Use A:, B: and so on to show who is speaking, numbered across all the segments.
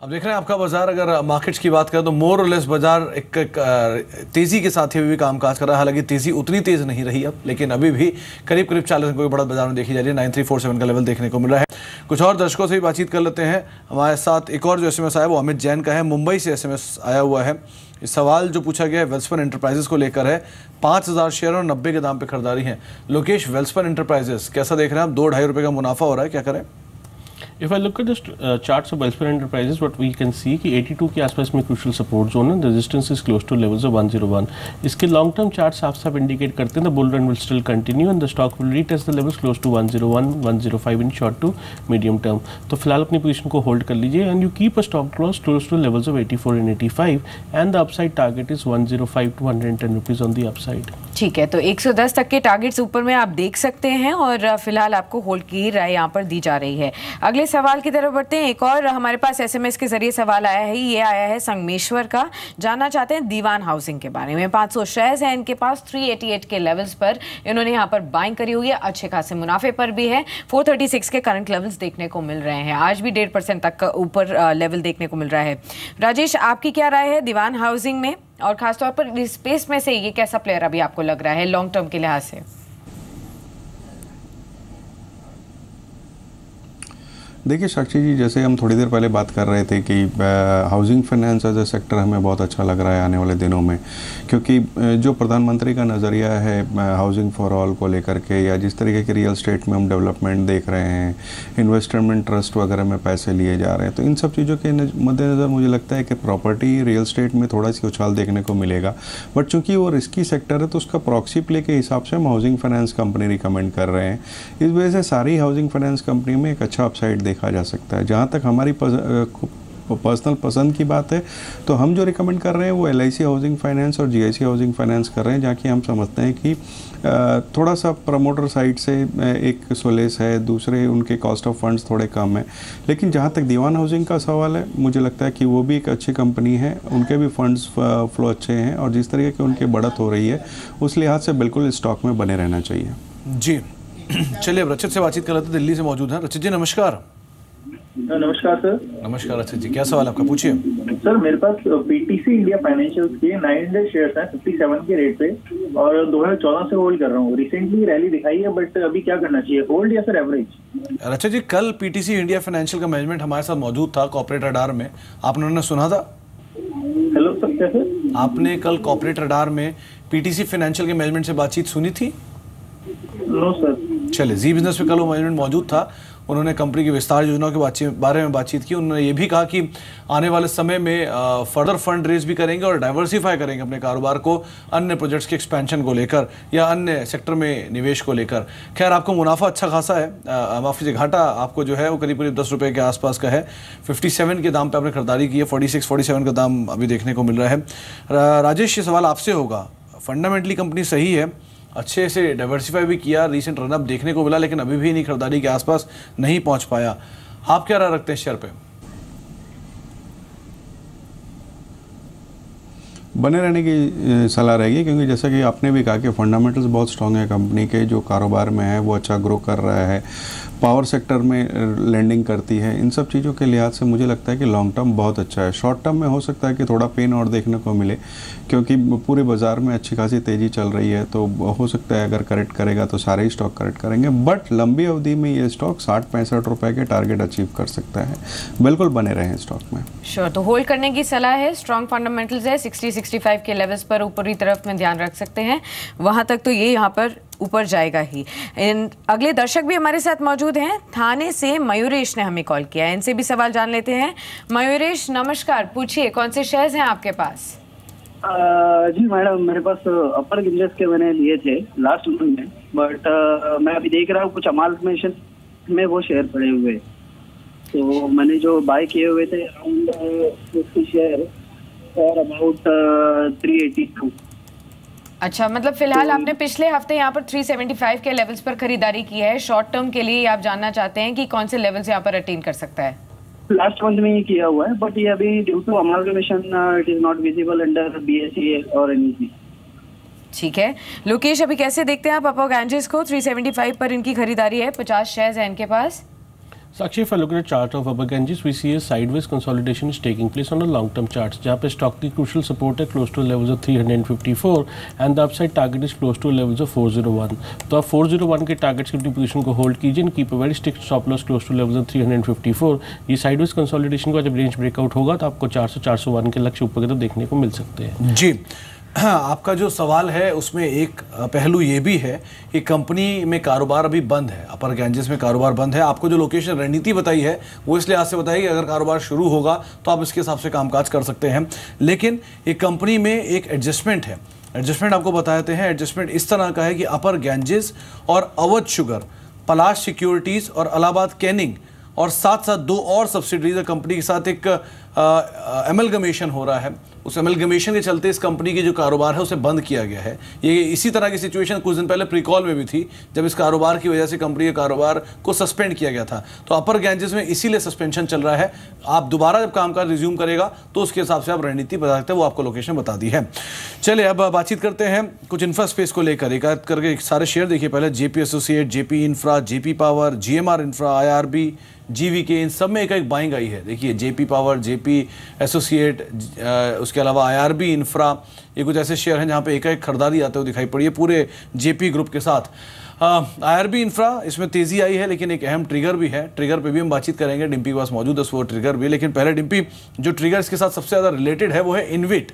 A: अब देख रहे हैं आपका बाजार, अगर मार्केट्स की बात करें तो मोर और लेस बाजार एक तेजी के साथ ही अभी भी कामकाज कर रहा है। हालांकि तेजी उतनी तेज नहीं रही अब, लेकिन अभी भी करीब 40 अंकों की बढ़त बाजार में देखी जा रही है। 9347 का लेवल देखने को मिल रहा है। कुछ और दर्शकों से भी बातचीत कर लेते हैं। हमारे साथ एक और जो SMS आया वो अमित जैन का है, मुंबई से SMS आया हुआ है। इस सवाल जो पूछा गया है वेल्सपन एंटरप्राइजेस को लेकर है। 5000 शेयर और 90 के दाम पे खरीदारी है। लोकेश, वेल्सपन एंटरप्राइजेस कैसा देख रहे हैं आप? 2-2.5 रुपये का मुनाफा हो रहा है, क्या करें?
B: If I look at the charts of Welspun Enterprises, what we can see कि 82 के आसपास में क्रूशियल सपोर्ट जोन है, resistance is close to levels of 101। इसके लॉन्ग टर्म चार्ट साफ इंडिकेट करते हैं the bull run will still continue and the stock will retest the levels close to 101, 105 in short to medium term. तो फिलहाल अपनी position को hold कर लीजिए and you keep a stop loss close to levels of 84 and 85 and the upside target is 105 to 110 rupees on the upside.
C: ठीक है, तो 110 तक के टारगेट्स ऊपर में आप देख सकते हैं और फिलहाल आपको होल्ड की राय यहाँ पर दी जा रही है। अगले सवाल की तरफ बढ़ते हैं। एक और हमारे पास SMS के जरिए सवाल आया है। ये आया है संगमेश्वर का, जानना चाहते हैं दीवान हाउसिंग के बारे में। 500 शेयर्स हैं इनके पास, 388 के लेवल्स पर इन्होंने यहाँ पर बाइंग करी हुई है, अच्छे खासे मुनाफे पर भी है। 436 के करंट लेवल्स देखने को मिल रहे हैं, आज भी 1.5% तक ऊपर लेवल देखने को मिल रहा है। राजेश, आपकी क्या राय है दीवान हाउसिंग में, और खासतौर पर इस स्पेस में से ये कैसा प्लेयर अभी आपको लग रहा है लॉन्ग टर्म के लिहाज से?
D: देखिए साक्षी जी, जैसे हम थोड़ी देर पहले बात कर रहे थे कि housing finance as a sector हमें बहुत अच्छा लग रहा है आने वाले दिनों में, क्योंकि जो प्रधानमंत्री का नज़रिया है हाउसिंग फॉर ऑल को लेकर के, या जिस तरीके के रियल स्टेट में हम डेवलपमेंट देख रहे हैं, इन्वेस्टमेंट ट्रस्ट वगैरह में पैसे लिए जा रहे हैं, तो इन सब चीज़ों के मद्देनज़र मुझे लगता है कि प्रॉपर्टी रियल स्टेट में थोड़ा सी उछाल देखने को मिलेगा। बट चूँकि वो रिस्की सेक्टर है तो उसका प्रॉक्सी प्ले के हिसाब से हम हाउसिंग फाइनेंस कंपनी रिकमेंड कर रहे हैं। इस वजह से सारी हाउसिंग फाइनेंस कंपनी में एक अच्छा अपसाइड देखा जा सकता है। जहाँ तक हमारी पर्सनल पसंद की बात है तो हम जो रिकमेंड कर रहे हैं वो LIC हाउसिंग फाइनेंस और GIC हाउसिंग फाइनेंस कर रहे हैं, जहाँ की हम समझते हैं कि थोड़ा सा प्रमोटर साइड से एक सोलेस है, दूसरे उनके कॉस्ट ऑफ फंड्स थोड़े कम है। लेकिन जहाँ तक दीवान हाउसिंग का सवाल है, मुझे लगता है कि वो भी एक अच्छी कंपनी है, उनके भी फंड्स फ्लो अच्छे हैं और जिस तरीके की उनकी बढ़त हो रही है उस लिहाज से बिल्कुल स्टॉक में बने रहना चाहिए।
A: जी चलिए, अब रचित से बातचीत कर लेते हैं, दिल्ली से मौजूद हैं। रचित जी नमस्कार।
E: नमस्कार सर।
A: नमस्कार रचित जी, क्या सवाल आपका, पूछिए।
E: सर मेरे पास PTC इंडिया फाइनेंशियल्स के 900 शेयर्स हैं 57 के रेट पे, और 2014 से होल्ड कर रहा हूँ। रिसेंटली रैली दिखाई है, बट अभी क्या करना चाहिए, होल्ड या फिर एवरेज?
A: रचित जी, कल PTC इंडिया फाइनेंशियल का मैनेजमेंट हमारे साथ मौजूद था कॉर्पोरेट रडार में, आपने उन्होंने सुना था?
E: हेलो सर, कैसे?
A: आपने कल कॉर्पोरेट रडार में PTC फाइनेंशियल के मैनेजमेंट से बातचीत सुनी थी?
E: No sir.
A: चलिए, जी बिजनेस में कल वो मैनेजमेंट मौजूद था, उन्होंने कंपनी की विस्तार योजनाओं के बारे में बातचीत की। उन्होंने ये भी कहा कि आने वाले समय में फर्दर फंड रेज भी करेंगे और डाइवर्सिफाई करेंगे अपने कारोबार को अन्य प्रोजेक्ट्स के एक्सपेंशन को लेकर या अन्य सेक्टर में निवेश को लेकर। खैर, आपको मुनाफा अच्छा खासा है, माफ कीजिए घाटा आपको जो है वो करीब 10 रुपये के आसपास का है। 57 के दाम पर आपने खरीदारी की है, 46-47 का दाम अभी देखने को मिल रहा है। राजेश, ये सवाल आपसे होगा, फंडामेंटली कंपनी सही है, अच्छे से डाइवर्सिफाई भी किया, रीसेंट रनअप देखने को मिला, लेकिन अभी भी नहीं खरीदारी के आसपास नहीं पहुंच पाया। आप क्या राय रखते हैं शेयर पे?
D: बने रहने की सलाह रहेगी, क्योंकि जैसा कि आपने भी कहा कि फंडामेंटल्स बहुत स्ट्रॉन्ग है कंपनी के, जो कारोबार में है वो अच्छा ग्रो कर रहा है, पावर सेक्टर में लैंडिंग करती है। इन सब चीज़ों के लिहाज से मुझे लगता है कि लॉन्ग टर्म बहुत अच्छा है। शॉर्ट टर्म में हो सकता है कि थोड़ा पेन और देखने को मिले, क्योंकि पूरे बाज़ार में अच्छी खासी तेज़ी चल रही है, तो हो सकता है अगर करेक्ट करेगा तो सारे ही स्टॉक करेक्ट करेंगे। बट लंबी अवधि में ये स्टॉक 60-65 रुपये के टारगेट अचीव कर सकता है। बिल्कुल बने रहें स्टॉक में।
C: श्योर, तो होल्ड करने की सलाह है। स्ट्रॉन्ग फंडामेंटल्स है, 60-65 के लेवल्स पर ऊपरी तरफ में ध्यान रख सकते हैं, वहाँ तक तो ये यहाँ पर ऊपर जाएगा ही। अगले दर्शक भी हमारे साथ मौजूद हैं, थाने से मयूरेश ने हमें कॉल किया है, इनसे भी सवाल जान लेते हैं। मयूरेश नमस्कार, पूछिए कौन से शेयर्स हैं आपके पास?
F: जी मैडम, मेरे पास अपर गिंजस के मैंने लिए थे लास्ट मंथ में, बट मैं अभी देख रहा हूँ कुछ अमालगमेशन में वो शेयर पड़े हुए, तो मैंने जो बाय किए हुए थे अराउंड 50 शेयर और अबाउट 382।
C: अच्छा, मतलब फिलहाल आपने पिछले हफ्ते यहाँ पर 375 के लेवल्स पर खरीदारी की है। शॉर्ट टर्म के लिए आप जानना चाहते हैं कि कौन से लेवल्स यहाँ पर अटेन कर सकता है?
F: लास्ट मंथ में ही किया हुआ है, बट ये अभी due to amalgamation it is not visible under BSE और NSE।
C: ठीक है, लोकेश अभी कैसे देखते हैं आप अपो गैंजेस को? 375 पर इनकी खरीदारी है, 50 शेयर्स हैं इनके पास।
B: Sakshi, if I look at the chart of Upper Ganges, we see a sideways consolidation is taking place on the long-term charts. जहाँ पे stock की crucial support है close to levels of 354 and the upside target is close to levels of 401. तो आप 401 के targets की अपनी position को hold कीजिए and keep a very strict stop loss close to levels of 354. ये sideways consolidation का जब range breakout होगा तो आपको 400-401 के लक्ष्य ऊपर की तरफ देखने को मिल सकते हैं।
A: जी, आपका जो सवाल है उसमें एक पहलू ये भी है कि कंपनी में कारोबार अभी बंद है, अपर गैंजेस में कारोबार बंद है। आपको जो लोकेशन रणनीति बताई है वो इसलिए आज से बताई कि अगर कारोबार शुरू होगा तो आप इसके हिसाब से कामकाज कर सकते हैं, लेकिन एक कंपनी में एक एडजस्टमेंट है। एडजस्टमेंट आपको बताते हैं। एडजस्टमेंट इस तरह का है कि अपर गैंजेस और अवध शुगर, पलाश सिक्योरिटीज़ और इलाहाबाद कैनिंग और साथ साथ दो और सब्सिडरीज कंपनी के साथ एक एमलगमेशन हो रहा है। उस एमलगमेशन के चलते इस कंपनी की जो कारोबार है उसे बंद किया गया है। ये इसी तरह की सिचुएशन कुछ दिन पहले प्रीकॉल में भी थी जब इस कारोबार की वजह से कंपनी के कारोबार को सस्पेंड किया गया था। तो अपर गैंजेस में इसीलिए सस्पेंशन चल रहा है। आप दोबारा जब कामकाज रिज्यूम करेगा तो उसके हिसाब से आप रणनीति बता सकते हैं, वो आपको लोकेशन बता दी है। चलिए अब बातचीत करते हैं कुछ इंफ्रा स्पेस को लेकर। एक करके सारे शेयर देखिए। पहले JP associate, JP infra, JP power, GMR infra, IRB, GVK, इन सब में एक बाइंग आई है। देखिए जेपी पावर, जेपी एसोसिएट, उसके अलावा आईआरबी इंफ्रा, ये कुछ ऐसे शेयर हैं जहाँ पे एक खरीदारी आते हुए दिखाई पड़ी है पूरे जेपी ग्रुप के साथ। आईआरबी इंफ्रा, इसमें तेज़ी आई है लेकिन एक अहम ट्रिगर भी है। ट्रिगर पे भी हम बातचीत करेंगे। डिम्पी के पास मौजूद है वो ट्रिगर भी, लेकिन पहले डिम्पी, जो ट्रिगर इसके साथ सबसे ज़्यादा रिलेटेड है वो है इनविट।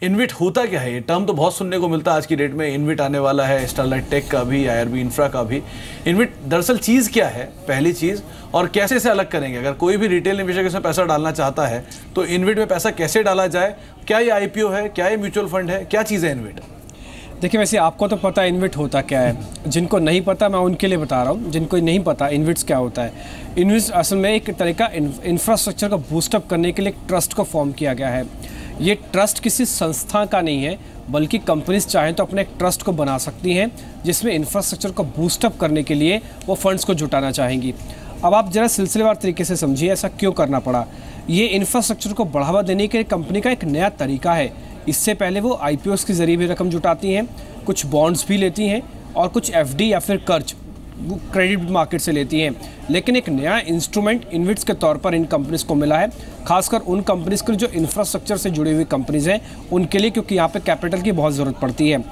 A: इनविट होता क्या है? ये टर्म तो बहुत सुनने को मिलता है आज की डेट में। इनविट आने वाला है, स्टरलाइट टेक का भी, आईआरबी इंफ्रा का भी। इनविट दरअसल चीज़ क्या है, पहली चीज़, और कैसे से अलग करेंगे? अगर कोई भी रिटेल निवेशक इसमें पैसा डालना चाहता है तो इनविट में पैसा कैसे डाला जाए? क्या ये आईपीओ है, क्या ये म्यूचुअल फंड है, क्या चीज़ है इनविट?
G: देखिए, वैसे आपको तो पता है इनविट होता क्या है। जिनको नहीं पता मैं उनके लिए बता रहा हूँ। जिनको नहीं पता इनविट्स क्या होता है, इनविट्स असल में एक तरह का इंफ्रास्ट्रक्चर को बूस्टअप करने के लिए एक ट्रस्ट को फॉर्म किया गया है। ये ट्रस्ट किसी संस्था का नहीं है, बल्कि कंपनीज चाहें तो अपने एक ट्रस्ट को बना सकती हैं जिसमें इंफ्रास्ट्रक्चर को बूस्टअप करने के लिए वो फंड्स को जुटाना चाहेंगी। अब आप जरा सिलसिलेवार तरीके से समझिए ऐसा क्यों करना पड़ा। ये इंफ्रास्ट्रक्चर को बढ़ावा देने के लिए कंपनी का एक नया तरीका है। इससे पहले वो आईपीओस के जरिए भी रकम जुटाती हैं, कुछ बॉन्ड्स भी लेती हैं और कुछ एफडी या फिर कर्ज वो क्रेडिट मार्केट से लेती हैं। लेकिन एक नया इंस्ट्रूमेंट इनविट्स के तौर पर इन कंपनीज को मिला है, खासकर उन कंपनीज के जो इंफ्रास्ट्रक्चर से जुड़ी हुई कंपनीज हैं उनके लिए, क्योंकि यहाँ पे कैपिटल की बहुत ज़रूरत पड़ती है।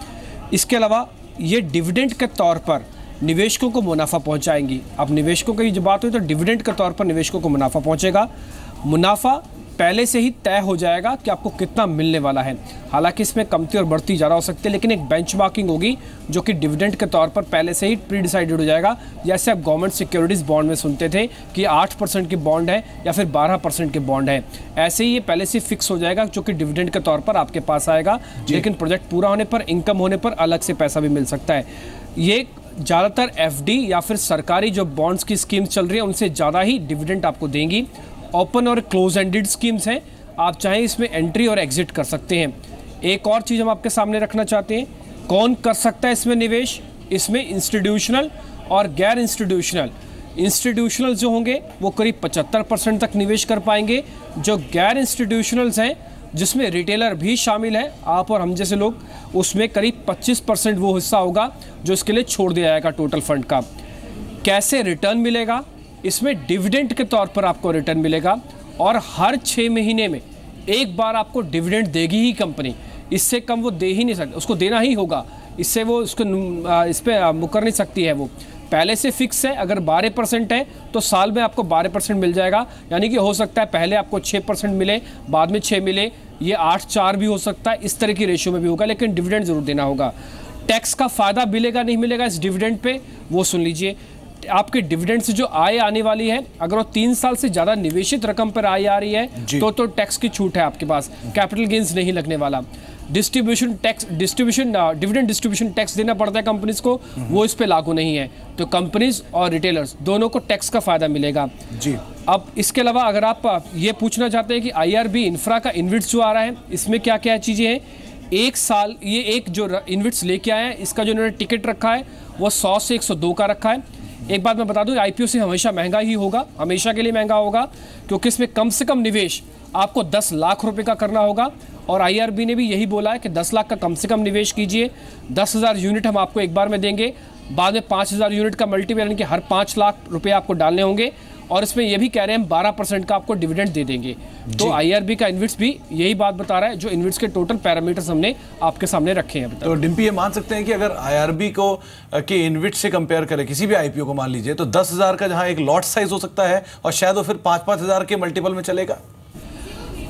G: इसके अलावा ये डिविडेंड के तौर पर निवेशकों को मुनाफा पहुँचाएंगी। अब निवेशकों की जब बात हुई तो डिविडेंड के तौर पर निवेशकों को मुनाफा पहुँचेगा। मुनाफा पहले से ही तय हो जाएगा कि आपको कितना मिलने वाला है। हालांकि इसमें कमती और बढ़ती ज़्यादा हो सकती है, लेकिन एक बेंचमार्किंग होगी जो कि डिविडेंड के तौर पर पहले से ही प्री डिसाइडेड हो जाएगा। जैसे आप गवर्नमेंट सिक्योरिटीज़ बॉन्ड में सुनते थे कि 8% की बॉन्ड है या फिर 12% की बॉन्ड है, ऐसे ही ये पहले से फिक्स हो जाएगा जो कि डिविडेंड के तौर पर आपके पास आएगा। लेकिन प्रोजेक्ट पूरा होने पर, इनकम होने पर अलग से पैसा भी मिल सकता है। ये ज़्यादातर एफडी या फिर सरकारी जो बॉन्ड्स की स्कीम्स चल रही है उनसे ज़्यादा ही डिविडेंड आपको देंगी। ओपन और क्लोज एंडेड स्कीम्स हैं, आप चाहें इसमें एंट्री और एग्जिट कर सकते हैं। एक और चीज़ हम आपके सामने रखना चाहते हैं, कौन कर सकता है इसमें निवेश? इसमें इंस्टीट्यूशनल और गैर इंस्टीट्यूशनल। इंस्टीट्यूशनल जो होंगे वो करीब 75% तक निवेश कर पाएंगे। जो गैर इंस्टीट्यूशनल्स हैं जिसमें रिटेलर भी शामिल है, आप और हम जैसे लोग, उसमें करीब 25% वो हिस्सा होगा जो इसके लिए छोड़ दिया जाएगा टोटल फंड का। कैसे रिटर्न मिलेगा? इसमें डिविडेंड के तौर पर आपको रिटर्न मिलेगा और हर 6 महीने में एक बार आपको डिविडेंड देगी ही कंपनी। इससे कम वो दे ही नहीं सकती, उसको देना ही होगा। इससे वो उसको इस पर मुकर नहीं सकती है। वो पहले से फिक्स है। अगर 12% है तो साल में आपको 12% मिल जाएगा। यानी कि हो सकता है पहले आपको 6% मिले, बाद में 6 मिले, ये 8-4 भी हो सकता है। इस तरह की रेशियो में भी होगा, लेकिन डिविडेंड ज़रूर देना होगा। टैक्स का फ़ायदा मिलेगा नहीं मिलेगा इस डिविडेंड पे, वो सुन लीजिए। आपके डिविडेंड से जो आय आने वाली है, अगर वो 3 साल से ज़्यादा निवेशित रकम पर आय आ रही है तो टैक्स की छूट है आपके पास, कैपिटल गेन्स नहीं लगने वाला। डिविडेंड डिस्ट्रीब्यूशन टैक्स देना पड़ता है कंपनीज को, वो इस पे लागू नहीं है। तो कंपनीज और रिटेलर्स दोनों को टैक्स का फायदा मिलेगा जी। अब इसके अलावा अगर आप ये पूछना चाहते हैं कि आईआरबी इंफ्रा का इनविट्स जो आ रहा है इसमें क्या क्या चीज़ें हैं, एक साल ये एक जो इनविट्स लेके आए हैं इसका जो इन्होंने टिकट रखा है वो 100 से 102 का रखा है। एक बात मैं बता दूं, आईपीओ से हमेशा महंगा ही होगा, हमेशा के लिए महंगा होगा, क्योंकि इसमें कम से कम निवेश आपको 10 लाख रुपए का करना होगा। और आईआरबी ने भी यही बोला है कि 10 लाख का कम से कम निवेश कीजिए। 10,000 यूनिट हम आपको एक बार में देंगे, बाद में 5,000 यूनिट का मल्टीपल, यानी कि हर 5 लाख रुपए आपको डालने होंगे और इसमें ये भी कह रहे हैं हम 12% का आपको डिविडेंड दे देंगे। तो IRB का इन्विट्स भी यही बात बता रहा है, जो इन्विट्स के टोटल पैरामीटर्स हमने आपके सामने रखे हैं।
A: तो डिम्पी ये मान सकते हैं कि अगर IRB को के इन्विट से कंपेयर करें किसी भी IPO को मान लीजिए, तो 10,000 का जहां एक लॉट साइज हो सकता है और शायद वो फिर 5-5 हज़ार के मल्टीपल में चलेगा।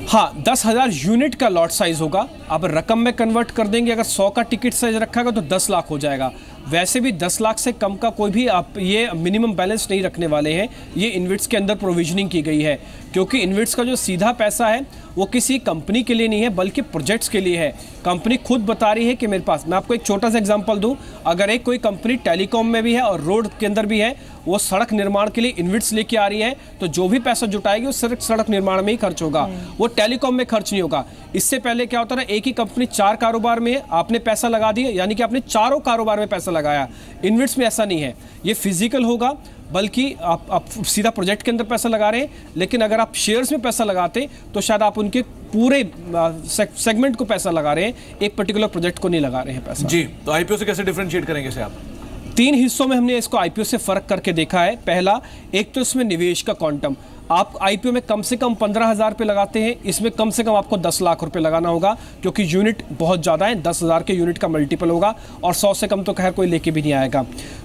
G: हाँ, 10,000 यूनिट का लॉट साइज होगा। अब रकम में कन्वर्ट कर देंगे, अगर 100 का टिकट साइज रखा होगा तो 10 लाख हो जाएगा। वैसे भी 10 लाख से कम का कोई भी आप ये मिनिमम बैलेंस नहीं रखने वाले हैं। ये इन्विट्स के अंदर प्रोविजनिंग की गई है, क्योंकि इन्विट्स का जो सीधा पैसा है वो किसी कंपनी के लिए नहीं है बल्कि प्रोजेक्ट्स के लिए है। कंपनी खुद बता रही है कि मेरे पास, मैं आपको एक छोटा सा एग्जांपल दूं, अगर एक कोई कंपनी टेलीकॉम में भी है और रोड के अंदर भी है, वो सड़क निर्माण के लिए इन्विट्स लेके आ रही है, तो जो भी पैसा जुटाएगी वो सिर्फ सड़क निर्माण में ही खर्च होगा, वो टेलीकॉम में खर्च नहीं होगा। इससे पहले क्या होता था, एक ही कंपनी 4 कारोबार में आपने पैसा लगा दिया, यानी कि आपने चारों कारोबार में पैसा लगाया। इन्विट्स में ऐसा नहीं है, ये फिजिकल होगा, बल्कि आप सीधा प्रोजेक्ट के अंदर पैसा लगा रहे हैं। लेकिन अगर आप शेयर्स में पैसा लगाते तो शायद आप उनके पूरे सेगमेंट को पैसा लगा रहे हैं, एक पर्टिकुलर प्रोजेक्ट को नहीं लगा रहे हैं पैसा।
A: जी, तो IPO से कैसे डिफरेंशिएट करेंगे इसे आप?
G: 3 हिस्सों में हमने इसको IPO से फर्क करके देखा है। पहला, एक तो इसमें निवेश का क्वांटम, आप IPO में कम से कम 15,000 रुपये लगाते हैं, इसमें कम से कम आपको 10 लाख रुपए लगाना होगा, क्योंकि यूनिट बहुत ज़्यादा है, 10,000 के यूनिट का मल्टीपल होगा, और 100 से कम तो खैर कोई लेके भी नहीं आएगा।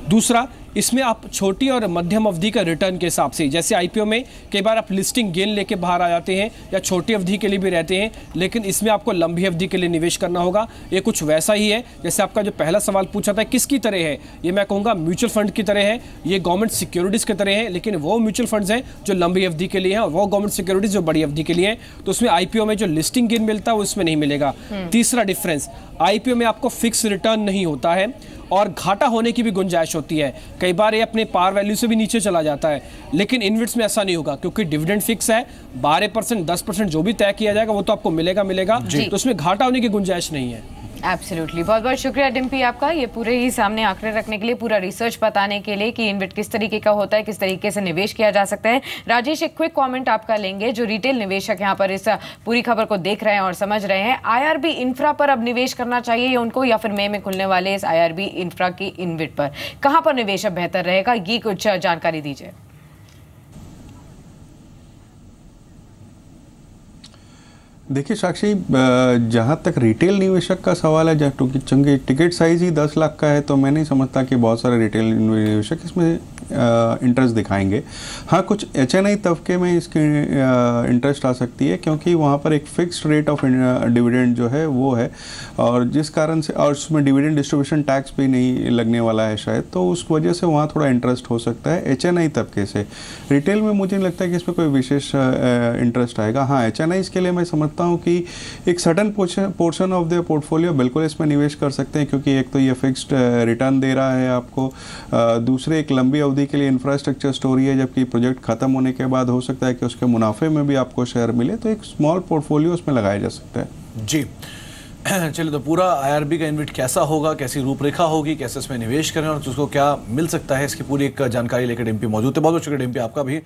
G: दूसरा, इसमें आप छोटी और मध्यम अवधि का रिटर्न के हिसाब से, जैसे IPO में कई बार आप लिस्टिंग गेन लेके बाहर आ जाते हैं या छोटी अवधि के लिए भी रहते हैं, लेकिन इसमें आपको लंबी अवधि के लिए निवेश करना होगा। ये कुछ वैसा ही है जैसे आपका जो पहला सवाल पूछा था किसकी तरह है, ये मैं कहूँगा म्यूचुअल फंड की तरह है, ये गवर्नमेंट सिक्योरिटीज़ की तरह है, लेकिन वो म्यूचुअल फंड्स हैं जो लंबी अवधि के लिए हैं और वो गवर्नमेंट सिक्योरिटीज जो बड़ी अवधि के लिए हैं। तो उसमें IPO में जो लिस्टिंग गेन मिलता है वो इसमें नहीं मिलेगा। तीसरा डिफरेंस, IPO में आपको फिक्स रिटर्न नहीं होता है और घाटा होने की भी गुंजाइश होती है, कई बार ये अपने पार वैल्यू से भी नीचे चला जाता है, लेकिन इन्विट्स में ऐसा नहीं होगा, क्योंकि डिविडेंड फिक्स है, 12% 10% जो भी तय किया जाएगा वो तो आपको मिलेगा। तो उसमें घाटा होने की गुंजाइश नहीं है।
C: एब्सोल्युटली, बहुत बहुत शुक्रिया डिम्पी आपका, ये पूरे ही सामने आंकड़े रखने के लिए, पूरा रिसर्च बताने के लिए कि इन्विट किस तरीके का होता है, किस तरीके से निवेश किया जा सकता है। राजेश, एक क्विक कमेंट आपका लेंगे, जो रिटेल निवेशक यहाँ पर इस पूरी खबर को देख रहे हैं और समझ रहे हैं, IRB इंफ्रा पर अब निवेश करना चाहिए उनको, या फिर मई में खुलने वाले इस IRB इंफ्रा की इन्विट पर कहाँ पर निवेश अब बेहतर रहेगा, ये कुछ जानकारी दीजिए।
D: देखिए साक्षी, जहाँ तक रिटेल निवेशक का सवाल है, जहाँ चूँकि टिकट साइज ही 10 लाख का है, तो मैं नहीं समझता कि बहुत सारे रिटेल निवेशक इसमें इंटरेस्ट दिखाएंगे। हाँ, कुछ HNI तबके में इसकी इंटरेस्ट आ सकती है, क्योंकि वहाँ पर एक फिक्स्ड रेट ऑफ डिविडेंड जो है वो है, और जिस कारण से, और उसमें डिविडेंड डिस्ट्रीब्यूशन टैक्स भी नहीं लगने वाला है शायद, तो उस वजह से वहाँ थोड़ा इंटरेस्ट हो सकता है HNI तबके से। रिटेल में मुझे नहीं लगता है कि इसमें कोई विशेष इंटरेस्ट आएगा। हाँ, HNI के लिए मैं समझता हूँ कि एक certain portion of the portfolio बिल्कुल इसमें निवेश कर सकते हैं, क्योंकि एक तो ये फिक्स्ड रिटर्न दे रहा है आपको, दूसरे एक लंबी अवधि के लिए इंफ्रास्ट्रक्चर स्टोरी है, जबकि प्रोजेक्ट खत्म होने के बाद हो सकता है कि उसके मुनाफे में भी आपको शेयर मिले, तो एक स्मॉल पोर्टफोलियो उसमें लगाया जा सकता है।
A: जी, चलिए, तो पूरा IRB का इन्विट कैसा होगा, कैसी रूपरेखा होगी, कैसे इसमें निवेश करें और उसको क्या मिल सकता है, इसकी पूरी एक जानकारी लेकर डिम्पी मौजूद है। बहुत बहुत शुक्रिया डिम्पी आपका भी।